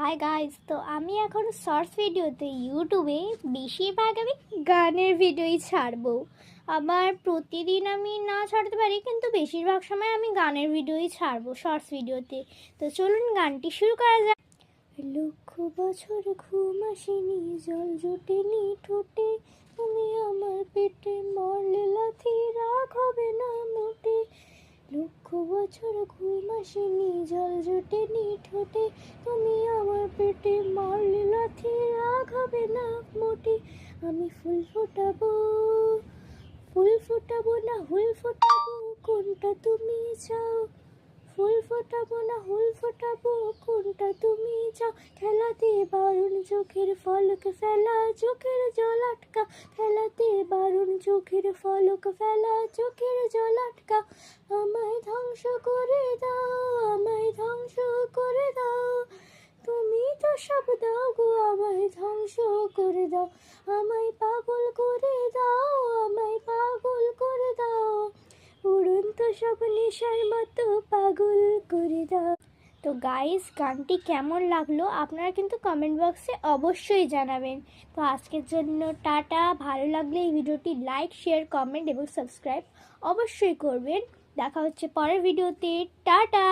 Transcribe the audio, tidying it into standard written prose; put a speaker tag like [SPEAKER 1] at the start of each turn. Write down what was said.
[SPEAKER 1] Hi guys, তো আমি এখন শর্টস ভিডিওতে ইউটিউবে বেশিরভাগ আমি গানের ভিডিওই ছাড়বো। আবার প্রতিদিন আমি না ছাড়তে পারি, কিন্তু বেশিরভাগ সময় আমি গানের ভিডিওই ছাড়বো শর্টস ভিডিওতে। তো চলুন গানটি শুরু করা যাক। লক্ষ বছর ঘুম আসেনি, জল জোটেনি ঠোঁটে, তুমি আমার পেটে মরলে লাথি রাগ হবে না মোটে। লক্ষ বছর ঘুম আসেনি, জল জোটেনি ঠোঁটে, তুমি আমার পেটে মারলে লাথি রাগ হবে না মোটে। আমি ফুল ফোটাবো, ফুল ফোটাবো না হুল ফোটাবো, কোনটা তুমি চাও? ফুল ফোটাবো না হুল ফোটাবো, কোনটা তুমি চাও? খেলাতে বারণ চোখের ফলক ফেলা, চোখের জল আটকা। খেলাতে বারণ চোখের ফলক ফেলা, চোখের জল আটকা। আমায় ধ্বংস করে দাও, আমায় ধ্বংস করে দাও। তুমি তো সব দাও গো, আমায় ধ্বংস করে দাও। আমায় পাগল করে দাও, আমায় পাগল করে দাও। উড়ন্ত সব নেশার মতো পাগল করে দাও। তো গাইস, গানটি কেমন লাগলো আপনারা কিন্তু কমেন্ট বক্সে অবশ্যই জানাবেন। তো আজকের জন্য টাটা। ভালো লাগলে এই ভিডিওটি লাইক, শেয়ার, কমেন্ট এবং সাবস্ক্রাইব অবশ্যই করবেন। দেখা হচ্ছে পরের ভিডিওতে। টাটা।